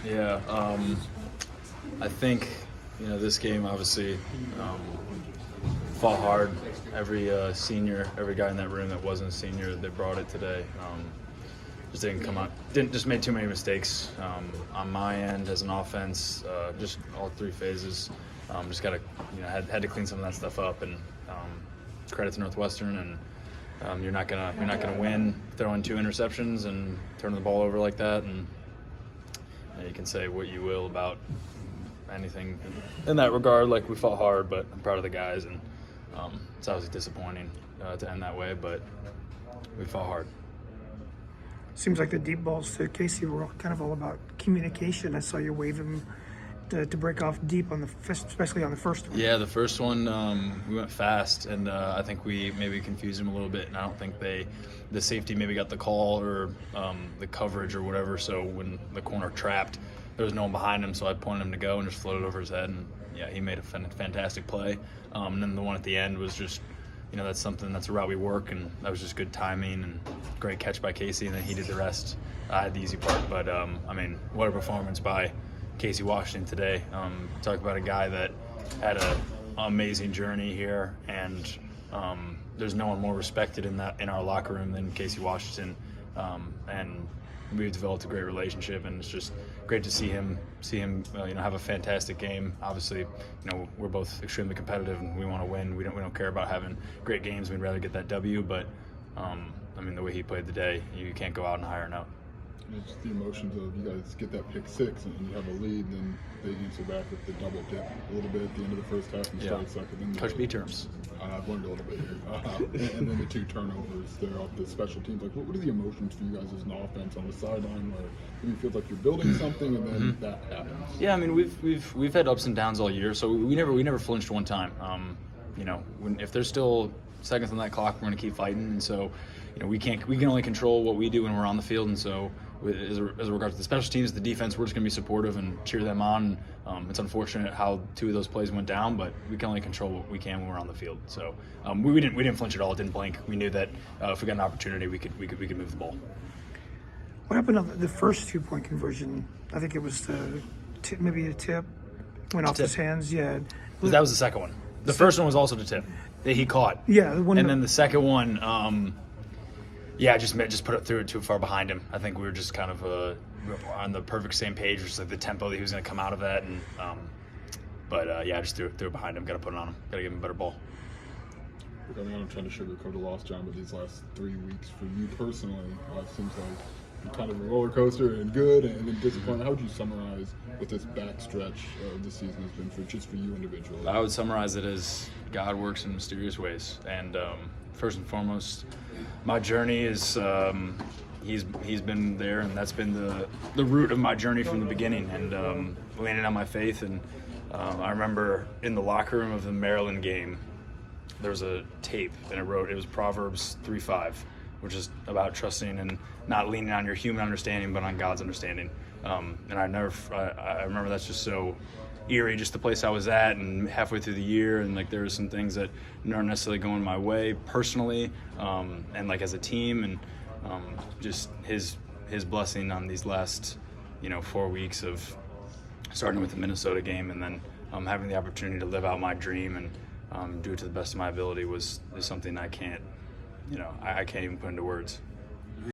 Yeah, I think this game obviously fought hard. Every senior, every guy in that room that wasn't a senior, they brought it today. Just didn't come out. Didn't just made too many mistakes on my end as an offense. Just all three phases. Just got to had to clean some of that stuff up. And credit to Northwestern. And you're not gonna win throwing 2 interceptions and turning the ball over like that. And you can say what you will about anything in that regard. Like, we fought hard, but I'm proud of the guys, and it's obviously disappointing to end that way, but we fought hard. Seems like the deep balls to Casey were kind of all about communication. I saw you wave him to break off deep especially on the first one. Yeah, the first one we went fast, and I think we maybe confused him a little bit, and I don't think the safety maybe got the call or the coverage or whatever. So when the corner trapped, there was no one behind him, so I pointed him to go and just floated over his head, and yeah, he made a fantastic play. And then the one at the end was just, that's a route we work, and that was just good timing and great catch by Casey, and then he did the rest. I had the easy part, but what a performance by Casey Washington today. Talk about a guy that had an amazing journey here, and there's no one more respected in our locker room than Casey Washington, and we've developed a great relationship, and it's just great to see him have a fantastic game. Obviously, we're both extremely competitive, and we want to win. We don't care about having great games. We'd rather get that W, but the way he played today, you can't go out and hire a note. It's just the emotions of you guys get that pick six and you have a lead, and then they answer back with the double dip a little bit at the end of the first half and start second. Then Coach B terms. I've learned a little bit here. And then the 2 turnovers there off the special teams. Like, what are the emotions for you guys as an offense on the sideline where it feels like you're building something and then that happens? Yeah, we've had ups and downs all year, so we never flinched one time. If there's still seconds on that clock, we're going to keep fighting, and so we can only control what we do when we're on the field, and so as regards to the special teams, the defense, we're just going to be supportive and cheer them on. It's unfortunate how 2 of those plays went down, but we can only control what we can when we're on the field. So we didn't flinch at all. It didn't blink. We knew that if we got an opportunity, we could move the ball. What happened on the first 2-point conversion? I think it was maybe a tip went off his hands. Yeah, that was the second one. The first one was also the tip that he caught. Yeah, and then the second one. Just put it through it too far behind him. I think we were just kind of on the perfect same page, just like the tempo that he was going to come out of that. And I just threw it behind him. Got to put it on him. Got to give him a better ball. I'm not trying to sugarcoat a loss, John, but these last 3 weeks for you personally, it seems like you're kind of a roller coaster and good and then disappointed. How would you summarize what this backstretch of the season has been for you individually? I would summarize it as God works in mysterious ways, and first and foremost, my journey is he's been there, and that's been the root of my journey from the beginning, and landing on my faith. And I remember in the locker room of the Maryland game, there was a tape, and it was Proverbs 3:5, which is about trusting and not leaning on your human understanding, but on God's understanding. And I remember that's just so eerie, just the place I was at, and halfway through the year, and like there were some things that weren't necessarily going my way personally, and like as a team, and just his blessing on these last 4 weeks of starting with the Minnesota game, and then having the opportunity to live out my dream and do it to the best of my ability is something I can't even put into words.